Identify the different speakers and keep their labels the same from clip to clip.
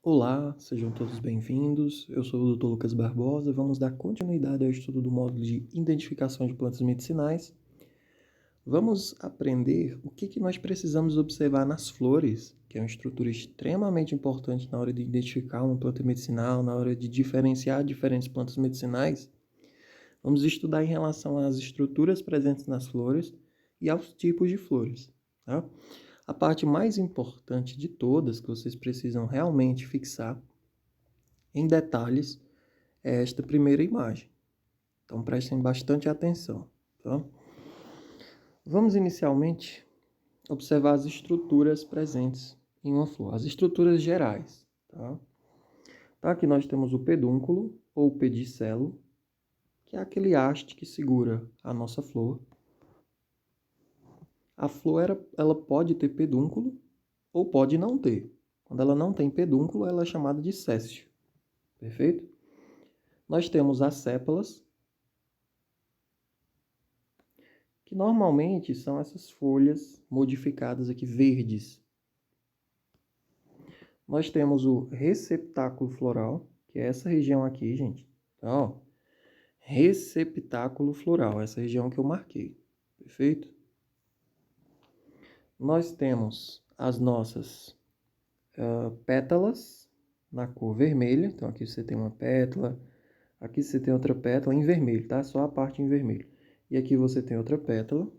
Speaker 1: Olá, sejam todos bem-vindos. Eu sou o Dr. Lucas Barbosa. Vamos dar continuidade ao estudo do módulo de identificação de plantas medicinais. Vamos aprender o que nós precisamos observar nas flores, que é uma estrutura extremamente importante na hora de identificar uma planta medicinal, na hora de diferenciar diferentes plantas medicinais. Vamos estudar em relação às estruturas presentes nas flores e aos tipos de flores, tá? A parte mais importante de todas, que vocês precisam realmente fixar em detalhes, é esta primeira imagem. Então prestem bastante atenção, tá? Vamos inicialmente observar as estruturas presentes em uma flor, as estruturas gerais, tá? Então, aqui nós temos o pedúnculo ou pedicelo, que é aquele haste que segura a nossa flor. A flor ela pode ter pedúnculo ou pode não ter. Quando ela não tem pedúnculo, ela é chamada de sésio. Perfeito? Nós temos as sépalas, que normalmente são essas folhas modificadas aqui, verdes. Nós temos o receptáculo floral, que é essa região aqui, gente. Então, ó, receptáculo floral, essa região que eu marquei. Perfeito? Nós temos as nossas pétalas na cor vermelha. Então, aqui você tem uma pétala, aqui você tem outra pétala em vermelho, tá? Só a parte em vermelho. E aqui você tem outra pétala.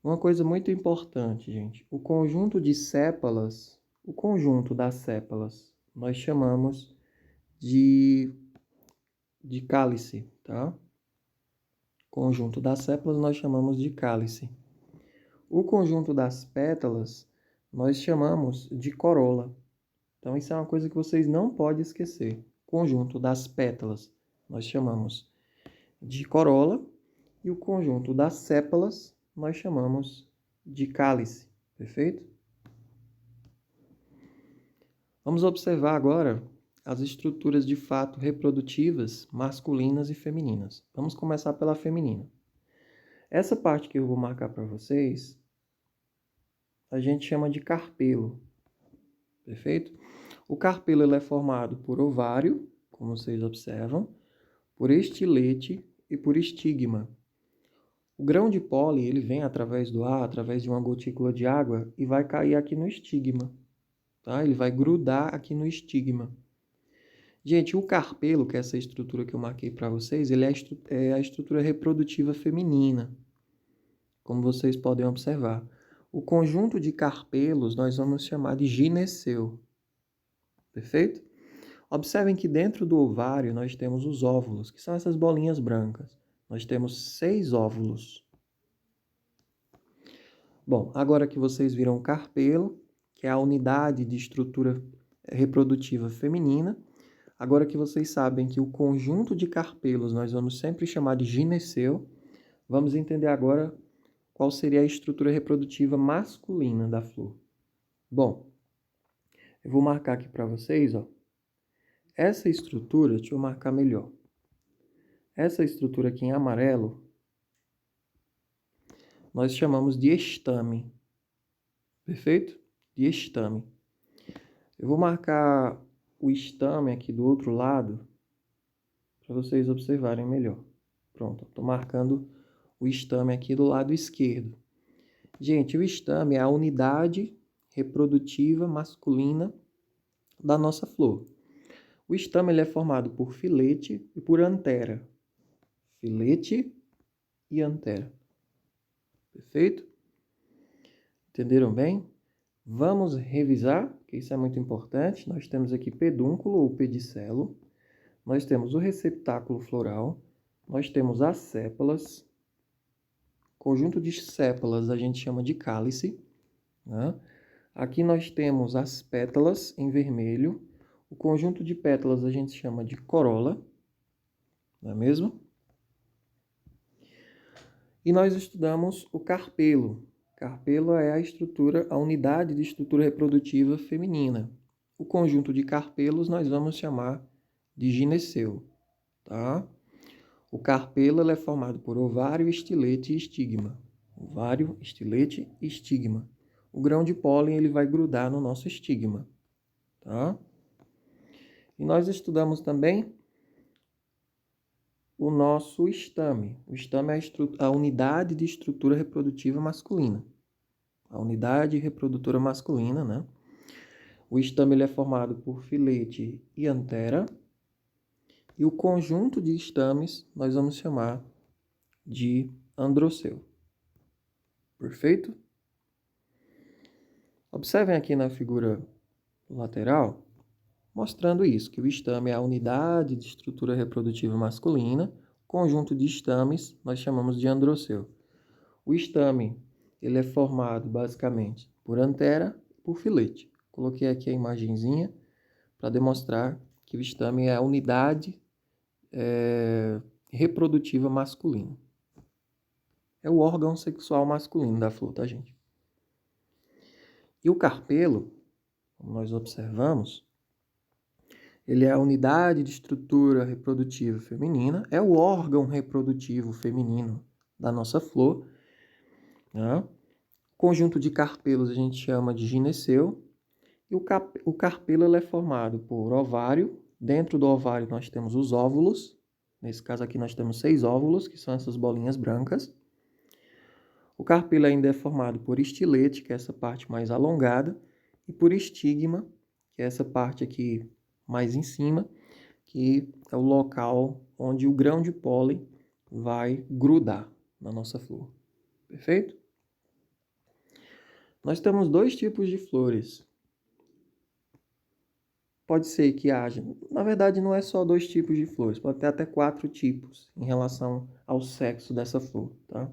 Speaker 1: Uma coisa muito importante, gente. O conjunto de sépalas, o conjunto das sépalas, nós chamamos de cálice, tá? Conjunto das sépalas nós chamamos de cálice. O conjunto das pétalas nós chamamos de corola. Então, isso é uma coisa que vocês não podem esquecer. Conjunto das pétalas nós chamamos de corola e o conjunto das sépalas nós chamamos de cálice. Perfeito? Vamos observar agora as estruturas de fato reprodutivas masculinas e femininas. Vamos começar pela feminina. Essa parte que eu vou marcar para vocês, a gente chama de carpelo. Perfeito? O carpelo ele é formado por ovário, como vocês observam, por estilete e por estigma. O grão de pólen ele vem através do ar, através de uma gotícula de água e vai cair aqui no estigma. Tá? Ele vai grudar aqui no estigma. Gente, o carpelo, que é essa estrutura que eu marquei para vocês, ele é a estrutura reprodutiva feminina, como vocês podem observar. O conjunto de carpelos nós vamos chamar de gineceu. Perfeito? Observem que dentro do ovário nós temos os óvulos, que são essas bolinhas brancas. Nós temos 6 óvulos. Bom, agora que vocês viram o carpelo, que é a unidade de estrutura reprodutiva feminina, agora que vocês sabem que o conjunto de carpelos nós vamos sempre chamar de gineceu, vamos entender agora qual seria a estrutura reprodutiva masculina da flor. Bom, eu vou marcar aqui para vocês, ó. Essa estrutura, deixa eu marcar melhor. Essa estrutura aqui em amarelo, nós chamamos de estame. Perfeito? De estame. Eu vou marcar o estame aqui do outro lado para vocês observarem melhor. Pronto, estou marcando o estame aqui do lado esquerdo. Gente, o estame é a unidade reprodutiva masculina da nossa flor. O estame ele é formado por filete e por antera. Filete e antera. Perfeito? Entenderam bem? Vamos revisar, que isso é muito importante. Nós temos aqui pedúnculo ou pedicelo. Nós temos o receptáculo floral. Nós temos as sépalas. Conjunto de sépalas a gente chama de cálice, né? Aqui nós temos as pétalas em vermelho. O conjunto de pétalas a gente chama de corola, não é mesmo? E nós estudamos o carpelo. Carpelo é a estrutura, a unidade de estrutura reprodutiva feminina. O conjunto de carpelos nós vamos chamar de gineceu, tá? O carpelo ele é formado por ovário, estilete e estigma. Ovário, estilete e estigma. O grão de pólen ele vai grudar no nosso estigma, tá? E nós estudamos também o nosso estame. O estame é a unidade de estrutura reprodutiva masculina. A unidade reprodutora masculina, né? O estame ele é formado por filete e antera. E o conjunto de estames nós vamos chamar de androceu. Perfeito? Observem aqui na figura lateral, mostrando isso, que o estame é a unidade de estrutura reprodutiva masculina, conjunto de estames nós chamamos de androceu. O estame ele é formado basicamente por antera e por filete. Coloquei aqui a imagenzinha para demonstrar que o estame é a unidade reprodutiva masculina. É o órgão sexual masculino da flor, tá, gente? E o carpelo, como nós observamos, ele é a unidade de estrutura reprodutiva feminina, é o órgão reprodutivo feminino da nossa flor, né? Conjunto de carpelos a gente chama de gineceu. E o carpelo ele é formado por ovário. Dentro do ovário nós temos os óvulos. Nesse caso aqui nós temos 6 óvulos, que são essas bolinhas brancas. O carpelo ainda é formado por estilete, que é essa parte mais alongada, e por estigma, que é essa parte aqui mais em cima, que é o local onde o grão de pólen vai grudar na nossa flor. Perfeito? Nós temos 2 tipos de flores. Pode ser que haja, na verdade não é só 2 tipos de flores, pode ter até 4 tipos em relação ao sexo dessa flor, tá?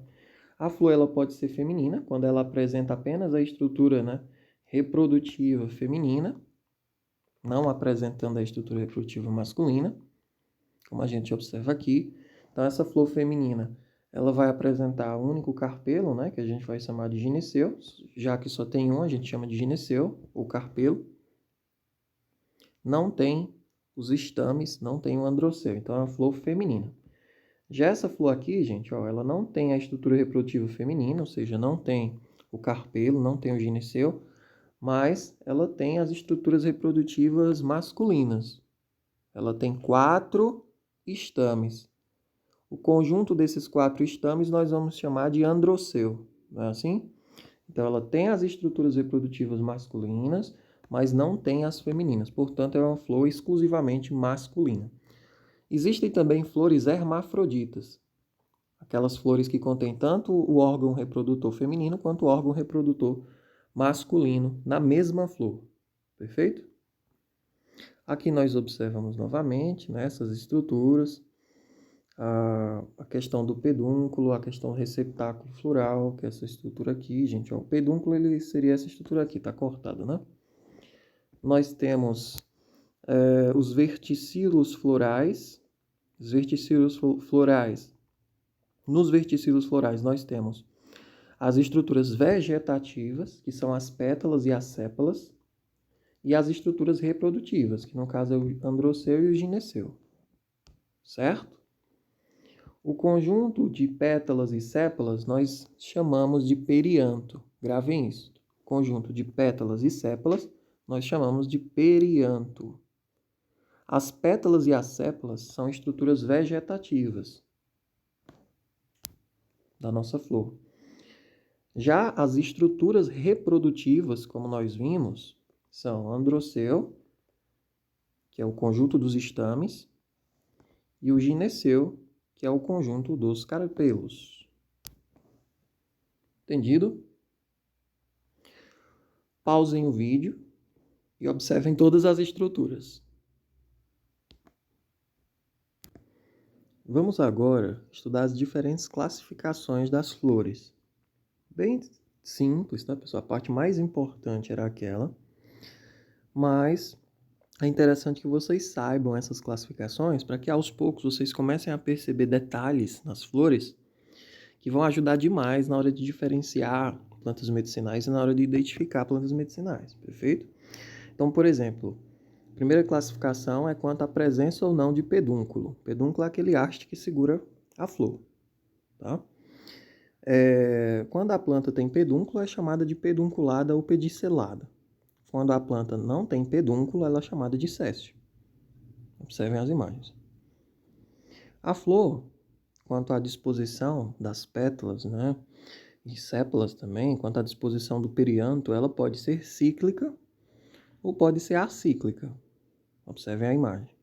Speaker 1: A flor ela pode ser feminina, quando ela apresenta apenas a estrutura, né, reprodutiva feminina, não apresentando a estrutura reprodutiva masculina, como a gente observa aqui. Então essa flor feminina, ela vai apresentar o único carpelo, né, que a gente vai chamar de gineceu, já que só tem um, a gente chama de gineceu, ou carpelo. Não tem os estames, não tem o androceu, então é uma flor feminina. Já essa flor aqui, gente, ó, ela não tem a estrutura reprodutiva feminina, ou seja, não tem o carpelo, não tem o gineceu, mas ela tem as estruturas reprodutivas masculinas. Ela tem 4 estames. O conjunto desses 4 estames nós vamos chamar de androceu, não é assim? Então ela tem as estruturas reprodutivas masculinas, mas não tem as femininas. Portanto, é uma flor exclusivamente masculina. Existem também flores hermafroditas, aquelas flores que contêm tanto o órgão reprodutor feminino quanto o órgão reprodutor masculino na mesma flor. Perfeito? Aqui nós observamos novamente, né, essas estruturas, a questão do pedúnculo, a questão do receptáculo floral, que é essa estrutura aqui, gente. Ó, o pedúnculo ele seria essa estrutura aqui, está cortada, né? Nós temos os verticilos florais. Os verticilos florais. Nos verticilos florais nós temos as estruturas vegetativas, que são as pétalas e as sépalas, e as estruturas reprodutivas, que no caso é o androceu e o gineceu. Certo? O conjunto de pétalas e sépalas nós chamamos de perianto. Gravem isso. Conjunto de pétalas e sépalas nós chamamos de perianto. As pétalas e as sépalas são estruturas vegetativas da nossa flor. Já as estruturas reprodutivas, como nós vimos, são androceu, que é o conjunto dos estames, e o gineceu, que é o conjunto dos carpelos. Entendido? Pausem o vídeo e observem todas as estruturas. Vamos agora estudar as diferentes classificações das flores. Bem simples, tá, pessoal? A parte mais importante era aquela, mas é interessante que vocês saibam essas classificações para que aos poucos vocês comecem a perceber detalhes nas flores que vão ajudar demais na hora de diferenciar plantas medicinais e na hora de identificar plantas medicinais, perfeito? Então, por exemplo, a primeira classificação é quanto à presença ou não de pedúnculo. Pedúnculo é aquele haste que segura a flor, tá? Quando a planta tem pedúnculo, é chamada de pedunculada ou pedicelada. quando a planta não tem pedúnculo, ela é chamada de sésio. Observem as imagens. A flor, quanto à disposição das pétalas, né, e sépalas também, quanto à disposição do perianto, ela pode ser cíclica ou pode ser acíclica. Observem a imagem.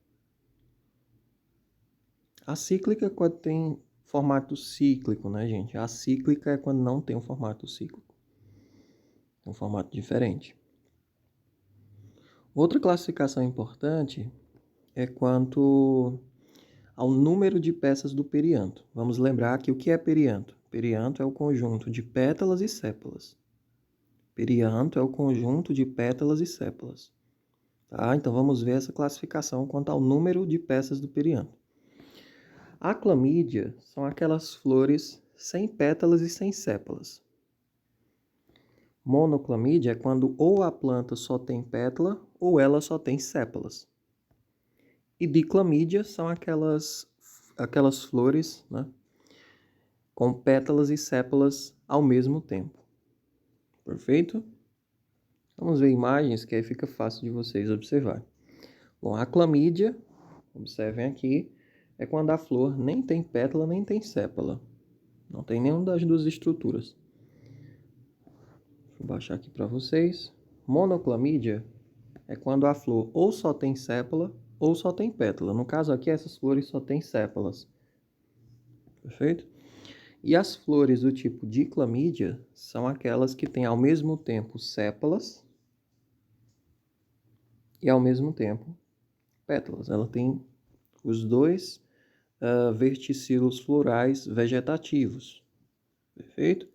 Speaker 1: A cíclica é quando tem formato cíclico, né, gente? A cíclica é quando não tem um formato cíclico. É um formato diferente. Outra classificação importante é quanto ao número de peças do perianto. Vamos lembrar que o que é perianto? Perianto é o conjunto de pétalas e sépalas. Perianto é o conjunto de pétalas e sépalas. Tá? Então vamos ver essa classificação quanto ao número de peças do perianto. A clamídia são aquelas flores sem pétalas e sem sépalas. Monoclamídia é quando ou a planta só tem pétala ou ela só tem sépalas. E diclamídia são aquelas flores, né, com pétalas e sépalas ao mesmo tempo. Perfeito? Vamos ver imagens que aí fica fácil de vocês observarem. Bom, a clamídia, observem aqui, é quando a flor nem tem pétala nem tem sépala. Não tem nenhuma das duas estruturas. Vou baixar aqui para vocês. Monoclamídia é quando a flor ou só tem sépala ou só tem pétala. No caso aqui, essas flores só têm sépalas. Perfeito? E as flores do tipo diclamídia são aquelas que têm ao mesmo tempo sépalas e ao mesmo tempo pétalas. Ela tem os dois verticilos florais vegetativos. Perfeito?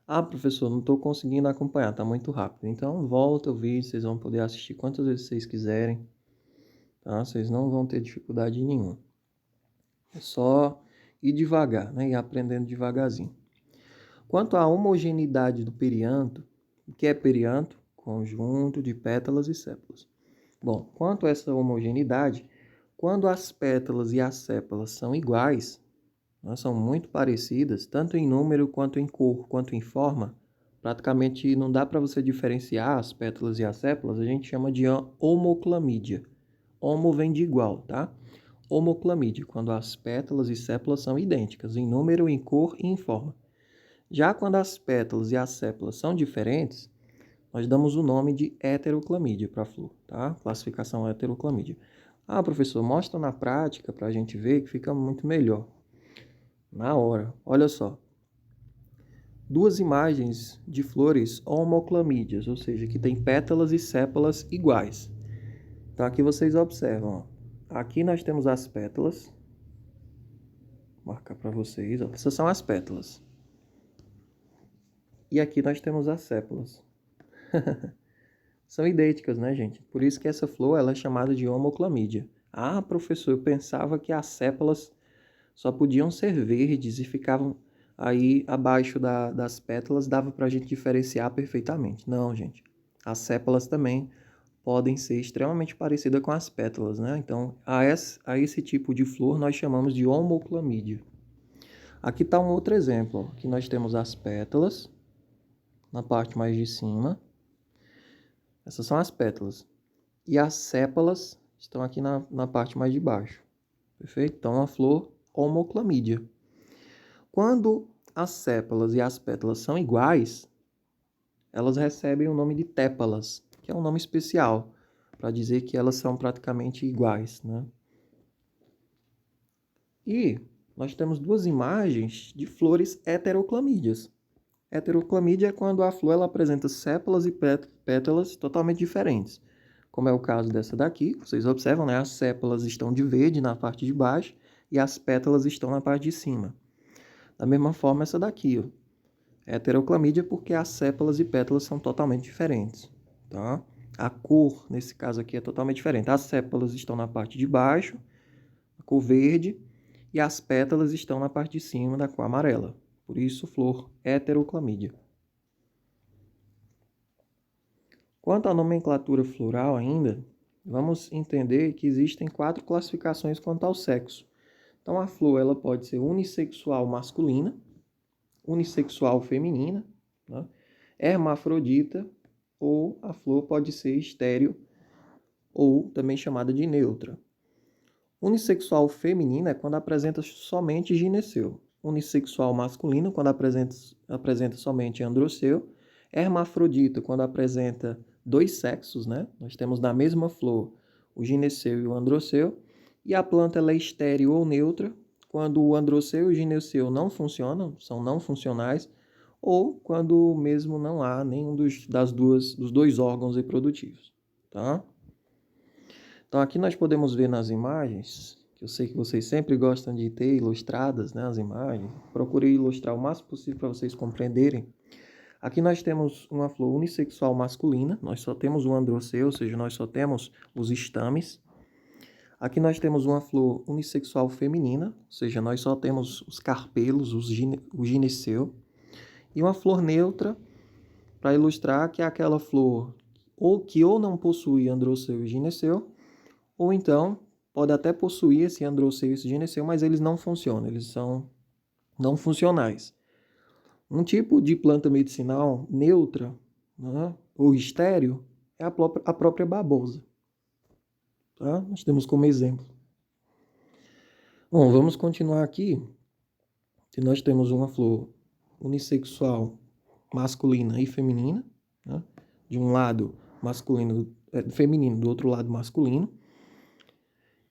Speaker 1: Ah, professor, não estou conseguindo acompanhar, está muito rápido. Então, volta o vídeo, vocês vão poder assistir quantas vezes vocês quiserem. Tá? Vocês não vão ter dificuldade nenhuma. É só ir devagar, né? E aprendendo devagarzinho. Quanto à homogeneidade do perianto, o que é perianto? Conjunto de pétalas e sépalas. Bom, quanto a essa homogeneidade, quando as pétalas e as sépalas são iguais, né, são muito parecidas, tanto em número, quanto em cor, quanto em forma, praticamente não dá para você diferenciar as pétalas e as sépalas, a gente chama de homoclamídia. Homo vem de igual, tá? Homoclamídia, quando as pétalas e sépalas são idênticas, em número, em cor e em forma. Já quando as pétalas e as sépalas são diferentes, nós damos o nome de heteroclamídia para a flor, tá? Classificação heteroclamídia. Ah, professor, mostra na prática para a gente ver que fica muito melhor. Na hora, olha só. Duas imagens de flores homoclamídeas, ou seja, que tem pétalas e sépalas iguais. Então aqui vocês observam, ó. Aqui nós temos as pétalas. Vou marcar para vocês, ó. Essas são as pétalas. E aqui nós temos as sépalas. São idênticas, né, gente? Por isso que essa flor ela é chamada de homoclamídia. Ah, professor, eu pensava que as sépalas só podiam ser verdes e ficavam aí abaixo das pétalas, dava para a gente diferenciar perfeitamente. Não, gente. As sépalas também podem ser extremamente parecidas com as pétalas, né? Então, a esse tipo de flor nós chamamos de homoclamídia. Aqui está um outro exemplo. Aqui nós temos as pétalas na parte mais de cima. Essas são as pétalas. E as sépalas estão aqui na parte mais de baixo. Perfeito? Então, a flor homoclamídia. Quando as sépalas e as pétalas são iguais, elas recebem o nome de tépalas, que é um nome especial, para dizer que elas são praticamente iguais, né? E nós temos duas imagens de flores heteroclamídeas. Heteroclamídia é quando a flor ela apresenta sépalas e pétalas totalmente diferentes. Como é o caso dessa daqui, vocês observam, né? As sépalas estão de verde na parte de baixo e as pétalas estão na parte de cima. Da mesma forma essa daqui, ó. Heteroclamídia porque as sépalas e pétalas são totalmente diferentes, tá? A cor, nesse caso aqui, é totalmente diferente. As sépalas estão na parte de baixo, a cor verde, e as pétalas estão na parte de cima, da cor amarela. Por isso, flor heteroclamídia. Quanto à nomenclatura floral ainda, vamos entender que existem 4 classificações quanto ao sexo. Então, a flor ela pode ser unissexual masculina, unissexual feminina, né? Hermafrodita ou a flor pode ser estéril, ou também chamada de neutra. Unissexual feminina é quando apresenta somente gineceu. Unissexual masculino, quando apresenta somente androceu. Hermafrodita, quando apresenta dois sexos, né? Nós temos na mesma flor o gineceu e o androceu. E a planta ela é estéril ou neutra, quando o androceu e o gineceu não funcionam, são não funcionais, ou quando mesmo não há nenhum dos dois órgãos reprodutivos, tá? Então aqui nós podemos ver nas imagens, que eu sei que vocês sempre gostam de ter ilustradas, né, as imagens. Procurei ilustrar o máximo possível para vocês compreenderem. Aqui nós temos uma flor unissexual masculina, nós só temos o androceu, ou seja, nós só temos os estames. Aqui nós temos uma flor unissexual feminina, ou seja, nós só temos os carpelos, o gineceu. E uma flor neutra, para ilustrar que é aquela flor ou não possui androceu e gineceu, ou então pode até possuir esse androceu e esse gineceu, mas eles não funcionam, eles são não funcionais. Um tipo de planta medicinal neutra, né, ou estéril é a própria babosa. Tá? Nós temos como exemplo. Bom, vamos continuar aqui. Nós temos uma flor unissexual masculina e feminina, né? De um lado feminino, do outro lado masculino.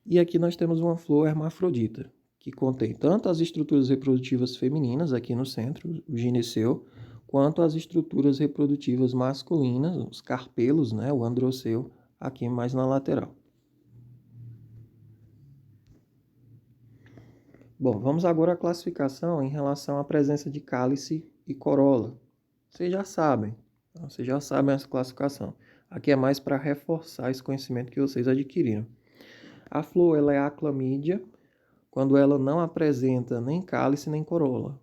Speaker 1: E aqui nós temos uma flor hermafrodita, que contém tanto as estruturas reprodutivas femininas, aqui no centro, o gineceu, quanto as estruturas reprodutivas masculinas, os carpelos, né, o androceu, aqui mais na lateral. Bom, vamos agora à classificação em relação à presença de cálice e corola. Vocês já sabem essa classificação. Aqui é mais para reforçar esse conhecimento que vocês adquiriram. A flor ela é aclamídia quando ela não apresenta nem cálice nem corola,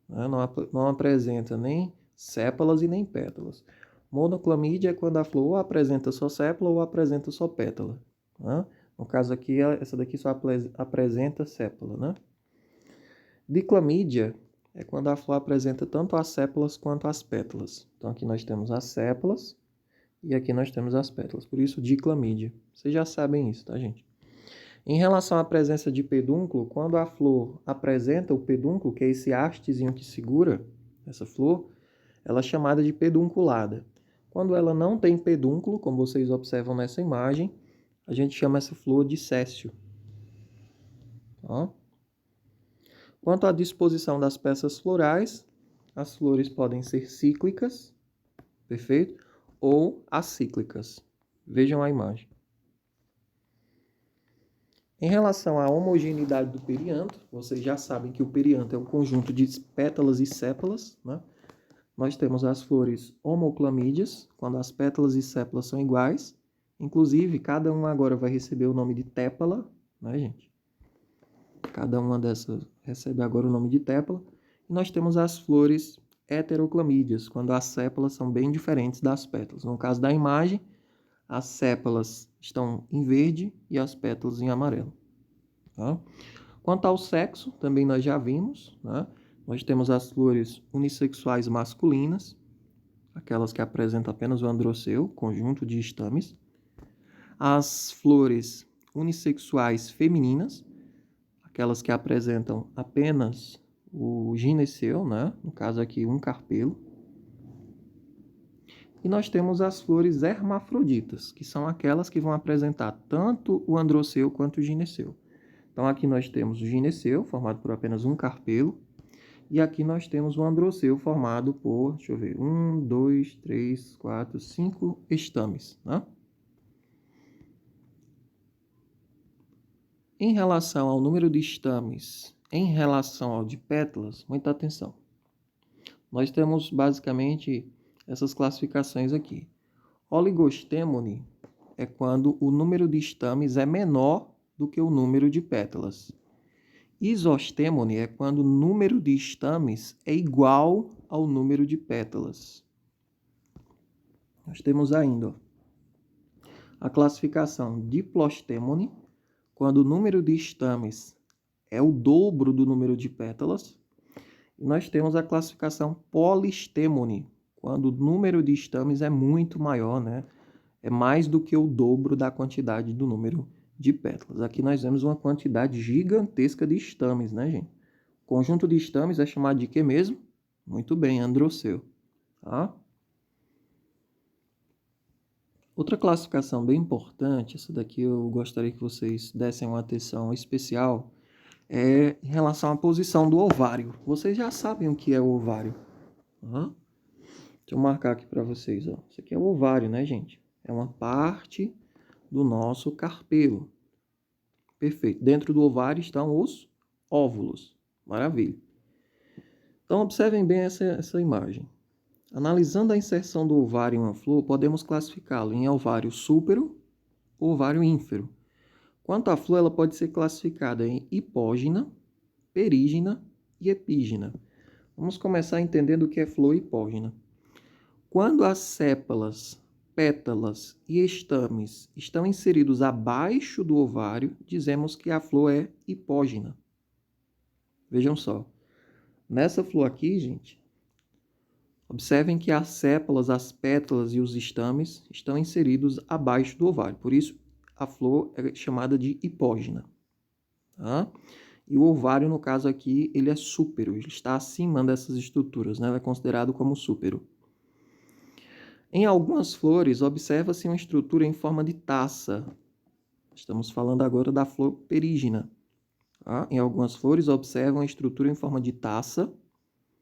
Speaker 1: né? Não apresenta nem sépalas e nem pétalas. Monoclamídia é quando a flor ou apresenta só sépala ou apresenta só pétala, né? No caso aqui, essa daqui só apresenta sépala, né? Diclamídia é quando a flor apresenta tanto as sépalas quanto as pétalas. Então aqui nós temos as sépalas e aqui nós temos as pétalas, por isso diclamídia. Vocês já sabem isso, tá, gente? Em relação à presença de pedúnculo, quando a flor apresenta o pedúnculo, que é esse hastezinho que segura essa flor, ela é chamada de pedunculada. Quando ela não tem pedúnculo, como vocês observam nessa imagem, a gente chama essa flor de céssio. Tá? Quanto à disposição das peças florais, as flores podem ser cíclicas, perfeito? Ou acíclicas. Vejam a imagem. Em relação à homogeneidade do perianto, vocês já sabem que o perianto é um conjunto de pétalas e sépalas, né? Nós temos as flores homoclamídeas, quando as pétalas e sépalas são iguais. Inclusive, cada uma agora vai receber o nome de tépala, né, gente? Cada uma dessas recebe agora o nome de tépala. E nós temos as flores heteroclamídeas, quando as sépalas são bem diferentes das pétalas. No caso da imagem, as sépalas estão em verde e as pétalas em amarelo. Tá? Quanto ao sexo, também nós já vimos, né? Nós temos as flores unissexuais masculinas, aquelas que apresentam apenas o androceu, conjunto de estames. As flores unissexuais femininas, aquelas que apresentam apenas o gineceu, né? No caso aqui, um carpelo. E nós temos as flores hermafroditas, que são aquelas que vão apresentar tanto o androceu quanto o gineceu. Então aqui nós temos o gineceu, formado por apenas um carpelo, e aqui nós temos o androceu, formado por, 1, 2, 3, 4, 5 estames, né? Em relação ao número de estames, em relação ao de pétalas, muita atenção. Nós temos basicamente essas classificações aqui. Oligostêmone é quando o número de estames é menor do que o número de pétalas. Isostêmone é quando o número de estames é igual ao número de pétalas. Nós temos ainda a classificação diplostêmone, quando o número de estames é o dobro do número de pétalas. E nós temos a classificação polistêmone, quando o número de estames é muito maior, né? É mais do que o dobro da quantidade do número de pétalas. Aqui nós vemos uma quantidade gigantesca de estames, né, gente? O conjunto de estames é chamado de quê mesmo? Muito bem, androceu. Tá? Outra classificação bem importante, essa daqui eu gostaria que vocês dessem uma atenção especial, é em relação à posição do ovário. Vocês já sabem o que é o ovário. Uhum. Deixa eu marcar aqui para vocês. Ó. Isso aqui é o ovário, né, gente? É uma parte do nosso carpelo. Perfeito. Dentro do ovário estão os óvulos. Maravilha. Então, observem bem essa imagem. Analisando a inserção do ovário em uma flor, podemos classificá-lo em ovário súpero ou ovário ínfero. Quanto à flor, ela pode ser classificada em hipógina, perígina e epígina. Vamos começar entendendo o que é flor hipógina. Quando as sépalas, pétalas e estames estão inseridos abaixo do ovário, dizemos que a flor é hipógina. Vejam só. Nessa flor aqui, gente, observem que as sépalas, as pétalas e os estames estão inseridos abaixo do ovário. Por isso, a flor é chamada de hipógina. Tá? E o ovário, no caso aqui, ele é súpero. Ele está acima dessas estruturas, né? Ele é considerado como súpero. Em algumas flores, observa-se uma estrutura em forma de taça. Estamos falando agora da flor perígina. Tá? Em algumas flores, observam a estrutura em forma de taça,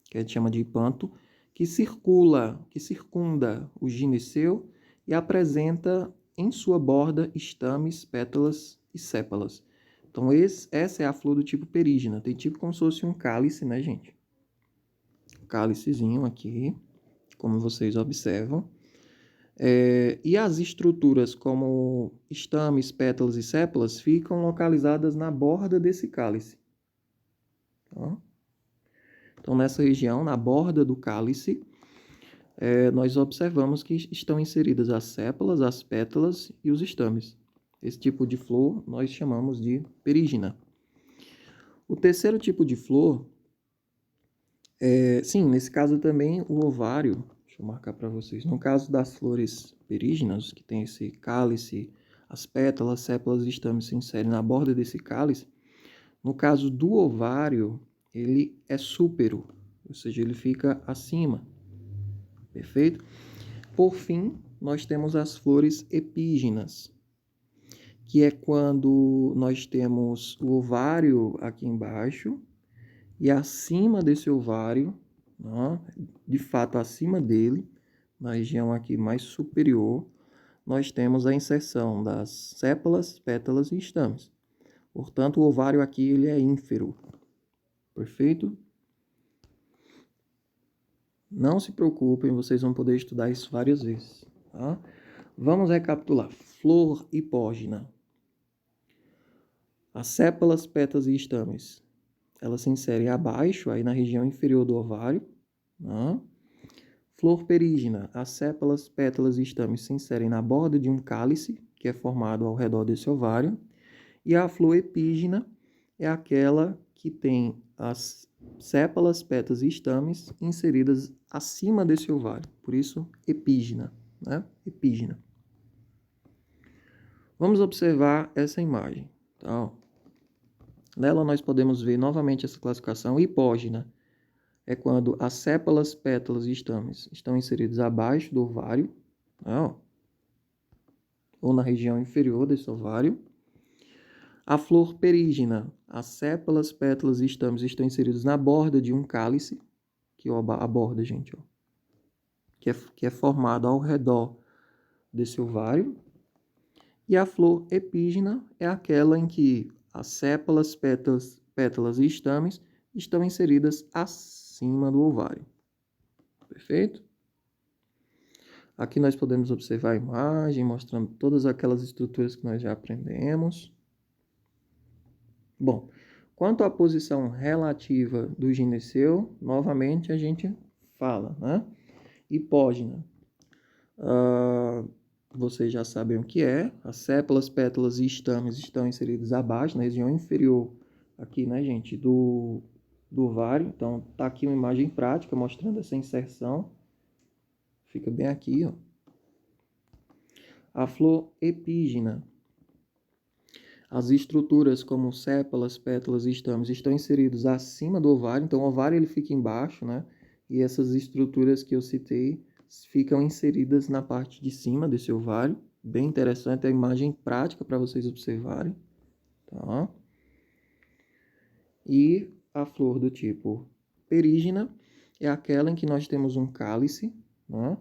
Speaker 1: que a gente chama de hipanto, que circunda o gineceu e apresenta em sua borda estames, pétalas e sépalas. Então, essa é a flor do tipo perígina. Tem tipo como se fosse um cálice, né, gente? Um cálicezinho aqui, como vocês observam. E as estruturas como estames, pétalas e sépalas ficam localizadas na borda desse cálice. Tá? Então, nessa região, na borda do cálice, nós observamos que estão inseridas as sépalas, as pétalas e os estames. Esse tipo de flor nós chamamos de perígina. O terceiro tipo de flor, sim, nesse caso também o ovário, deixa eu marcar para vocês, no caso das flores perígenas, que tem esse cálice, as pétalas, sépalas e estames se inserem na borda desse cálice, no caso do ovário, ele é súpero, ou seja, ele fica acima. Perfeito? Por fim, nós temos as flores epígenas, que é quando nós temos o ovário aqui embaixo e acima desse ovário, né, de fato acima dele, na região aqui mais superior, nós temos a inserção das sépalas, pétalas e estames. Portanto, o ovário aqui ele é ínfero. Perfeito? Não se preocupem, vocês vão poder estudar isso várias vezes. Tá? Vamos recapitular. Flor hipógina. As sépalas, pétalas e estames, elas se inserem abaixo, aí na região inferior do ovário. Tá? Flor perígina. As sépalas, pétalas e estames se inserem na borda de um cálice, que é formado ao redor desse ovário. E a flor epígina é aquela que tem as sépalas, pétalas e estames inseridas acima desse ovário. Por isso, epígina, né? Epígina. Vamos observar essa imagem. Tá? Nela nós podemos ver novamente essa classificação. Hipógina é quando as sépalas, pétalas e estames estão inseridos abaixo do ovário, tá? Ou na região inferior desse ovário. A flor perígina, as sépalas, pétalas e estames estão inseridos na borda de um cálice, que é a borda, gente, ó, que é formado ao redor desse ovário. E a flor epígina é aquela em que as sépalas, pétalas e estames estão inseridas acima do ovário. Perfeito? Aqui nós podemos observar a imagem mostrando todas aquelas estruturas que nós já aprendemos. Bom, quanto à posição relativa do gineceu, novamente a gente fala, né? Hipógina. Vocês já sabem o que é. As sépalas, pétalas e estames estão inseridos abaixo, na região inferior aqui, né, gente, do ovário. Então, tá aqui uma imagem prática mostrando essa inserção. fica bem aqui, ó. A flor epígina. As estruturas como sépalas, pétalas e estames estão inseridos acima do ovário, então o ovário ele fica embaixo, né? E essas estruturas que eu citei ficam inseridas na parte de cima desse ovário. Bem interessante, a imagem prática para vocês observarem, tá? E a flor do tipo perígina é aquela em que nós temos um cálice, né?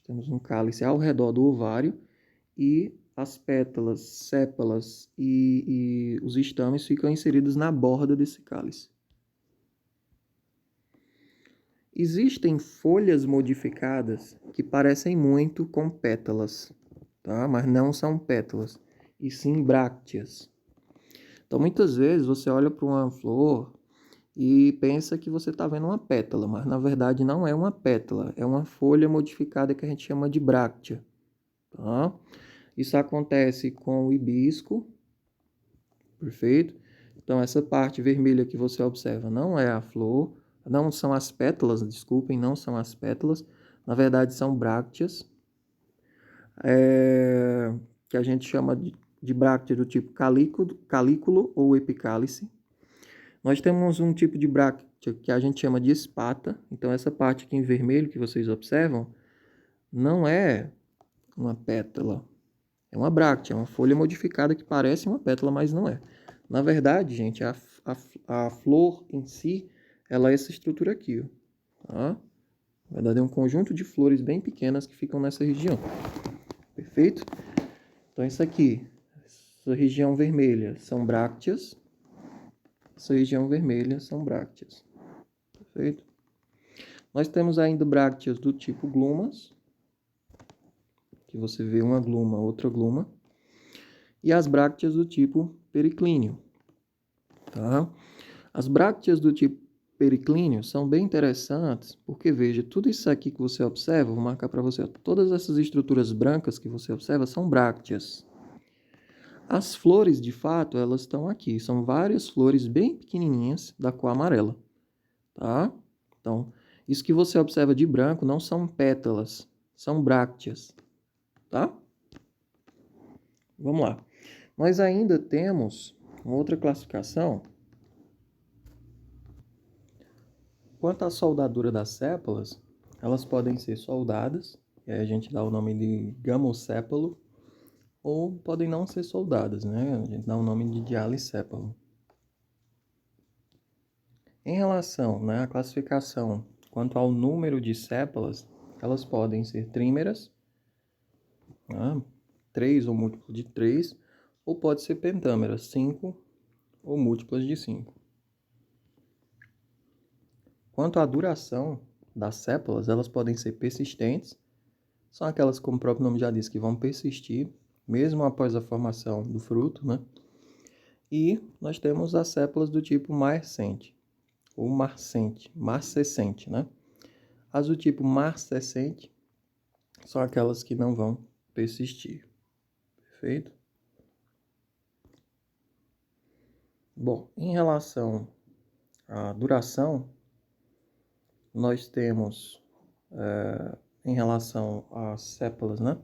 Speaker 1: Temos um cálice ao redor do ovário e as pétalas, sépalas e os estames ficam inseridos na borda desse cálice. Existem folhas modificadas que parecem muito com pétalas, tá? Mas não são pétalas, e sim brácteas. Então, muitas vezes você olha para uma flor e pensa que você está vendo uma pétala, mas na verdade não é uma pétala, é uma folha modificada que a gente chama de bráctea, tá? Isso acontece com o hibisco, perfeito? Então, essa parte vermelha que você observa não é a flor, não são as pétalas, desculpem, não são as pétalas, na verdade são brácteas, que a gente chama de bráctea do tipo calículo ou epicálice. Nós temos um tipo de bráctea que a gente chama de espata, então essa parte aqui em vermelho que vocês observam não é uma pétala, é uma bráctea, é uma folha modificada que parece uma pétala, mas não é. Na verdade, gente, a flor em si, ela é essa estrutura aqui, ó, tá? Na verdade, é um conjunto de flores bem pequenas que ficam nessa região. Perfeito? Então, isso aqui, essa região vermelha são brácteas, essa região vermelha são brácteas. Perfeito? Nós temos ainda brácteas do tipo glumas, que você vê uma gluma, outra gluma, e as brácteas do tipo periclíneo, tá? As brácteas do tipo periclíneo são bem interessantes, porque veja, tudo isso aqui que você observa, vou marcar para você, todas essas estruturas brancas que você observa são brácteas. As flores, de fato, elas estão aqui, são várias flores bem pequenininhas da cor amarela, tá? Então, isso que você observa de branco não são pétalas, são brácteas, tá? Vamos lá. Nós ainda temos uma outra classificação. Quanto à soldadura das sépalas, elas podem ser soldadas, e aí a gente dá o nome de gamosépalo, ou podem não ser soldadas, né? A gente dá o nome de dialisépalo. Em relação, né, à classificação quanto ao número de sépalas, elas podem ser trímeras, né, 3 ou múltiplo de 3, ou pode ser pentâmeras, 5 ou múltiplas de 5. Quanto à duração das sépalas, elas podem ser persistentes, são aquelas, como o próprio nome já diz, que vão persistir, mesmo após a formação do fruto, né? E nós temos as sépalas do tipo marcente, ou marcescente, né? As do tipo marcescente são aquelas que não vão persistir, perfeito? Bom, em relação à duração, nós temos, em relação às sépalas, né?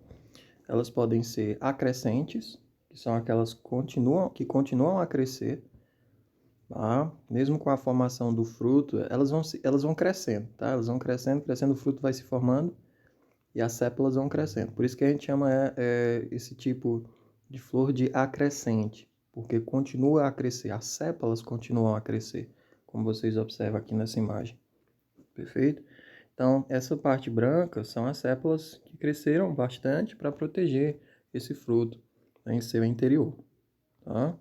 Speaker 1: Elas podem ser acrescentes, que são aquelas que continuam a crescer, tá? Mesmo com a formação do fruto, elas vão crescendo, tá? Elas vão crescendo, o fruto vai se formando e as sépalas vão crescendo. Por isso que a gente chama esse tipo de flor de acrescente, porque continua a crescer, as sépalas continuam a crescer, como vocês observam aqui nessa imagem. Perfeito? Então, essa parte branca são as sépalas que cresceram bastante para proteger esse fruto em seu interior, tá?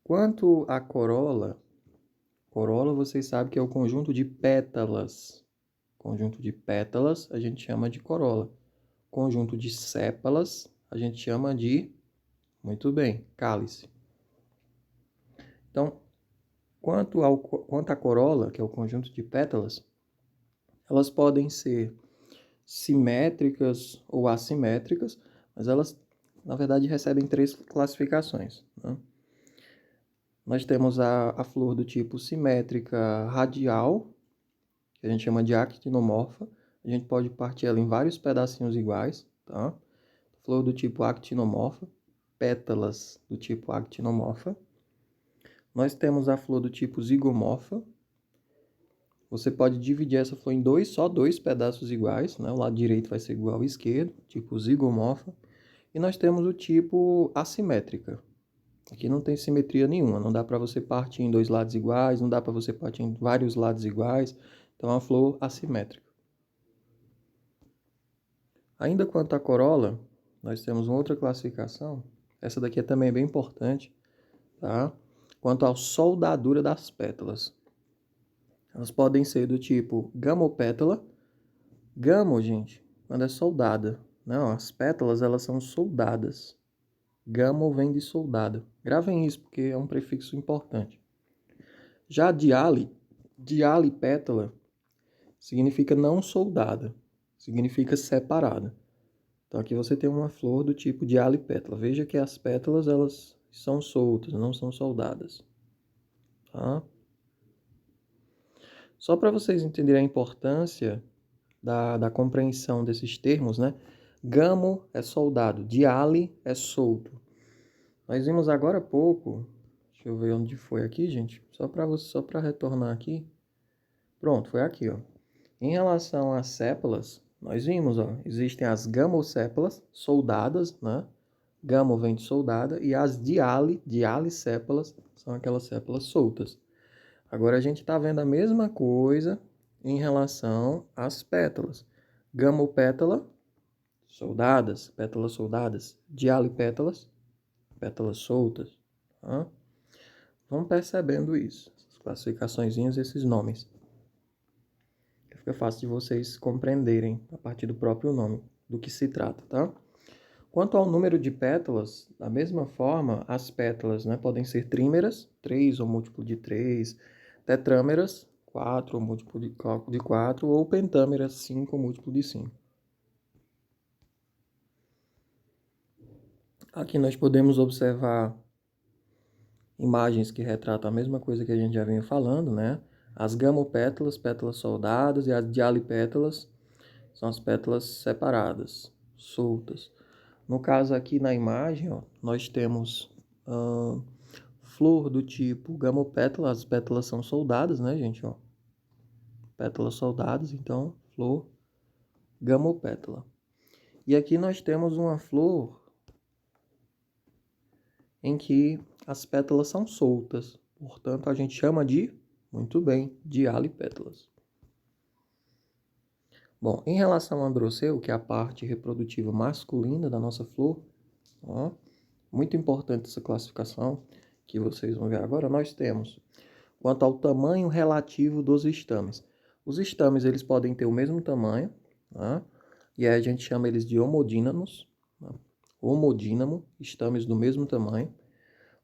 Speaker 1: Quanto à corola vocês sabem que é o conjunto de pétalas. Conjunto de pétalas a gente chama de corola. Conjunto de sépalas a gente chama de, muito bem, cálice. Então, quanto à corola, que é o conjunto de pétalas, elas podem ser simétricas ou assimétricas, mas elas, na verdade, recebem 3 classificações, né? Nós temos a flor do tipo simétrica radial, que a gente chama de actinomorfa. A gente pode partir ela em vários pedacinhos iguais, tá? Flor do tipo actinomorfa, pétalas do tipo actinomorfa. Nós temos a flor do tipo zigomorfa. Você pode dividir essa flor em só dois pedaços iguais, né? O lado direito vai ser igual ao esquerdo, tipo zigomorfa. E nós temos o tipo assimétrica. Aqui não tem simetria nenhuma, não dá para você partir em dois lados iguais, não dá para você partir em vários lados iguais. Então, é uma flor assimétrica. Ainda quanto à corola, nós temos uma outra classificação. Essa daqui também é bem importante, tá? Quanto à soldadura das pétalas. Elas podem ser do tipo gamopétala. Gamo, gente, quando é soldada. Não, as pétalas, elas são soldadas. Gamo vem de soldado. Gravem isso, porque é um prefixo importante. Já diale pétala, significa não soldada. Significa separada. Então aqui você tem uma flor do tipo diale pétala. Veja que as pétalas, elas são soltas, não são soldadas. Tá? Só para vocês entenderem a importância da compreensão desses termos, né? Gamo é soldado, diale é solto. Nós vimos agora há pouco, deixa eu ver onde foi aqui, gente, só para retornar aqui. Pronto, foi aqui, ó. Em relação às sépalas, nós vimos, ó, existem as gamosépalas, soldadas, né? Gamo vem de soldada, e as dialissépalas, são aquelas sépalas soltas. Agora a gente está vendo a mesma coisa em relação às pétalas. Gamopétala, soldadas, pétalas soldadas. Dialipétalas, pétalas soltas. Tá? Vão percebendo isso, essas classificaçõezinhas, esses nomes. Fica fácil de vocês compreenderem a partir do próprio nome do que se trata, tá? Quanto ao número de pétalas, da mesma forma, as pétalas, né, podem ser trímeras, 3 ou múltiplo de 3, tetrâmeras, 4 ou múltiplo de 4, ou pentâmeras, 5 ou múltiplo de 5. Aqui nós podemos observar imagens que retratam a mesma coisa que a gente já vinha falando, né? As gamopétalas, pétalas soldadas, e as dialipétalas são as pétalas separadas, soltas. No caso aqui na imagem, ó, nós temos flor do tipo gamopétala, as pétalas são soldadas, né, gente? Ó, pétalas soldadas, então, flor gamopétala. E aqui nós temos uma flor em que as pétalas são soltas, portanto, a gente chama de, muito bem, dialipétalas. Bom, em relação ao androceu, que é a parte reprodutiva masculina da nossa flor, ó, muito importante essa classificação que vocês vão ver agora, nós temos quanto ao tamanho relativo dos estames. Os estames, eles podem ter o mesmo tamanho, tá? E aí a gente chama eles de homodínamos, tá? Homodínamo, estames do mesmo tamanho.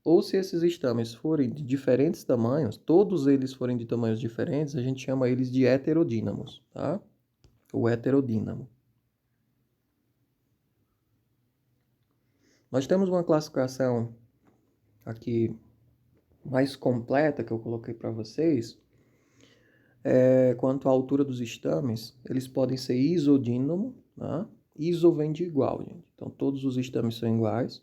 Speaker 1: Ou se esses estames forem de diferentes tamanhos, todos eles forem de tamanhos diferentes, a gente chama eles de heterodínamos, tá? O heterodínamo. Nós temos uma classificação aqui mais completa que eu coloquei para vocês. Quanto à altura dos estames, eles podem ser isodínamo, tá? Iso vem de igual, gente. Então, todos os estames são iguais.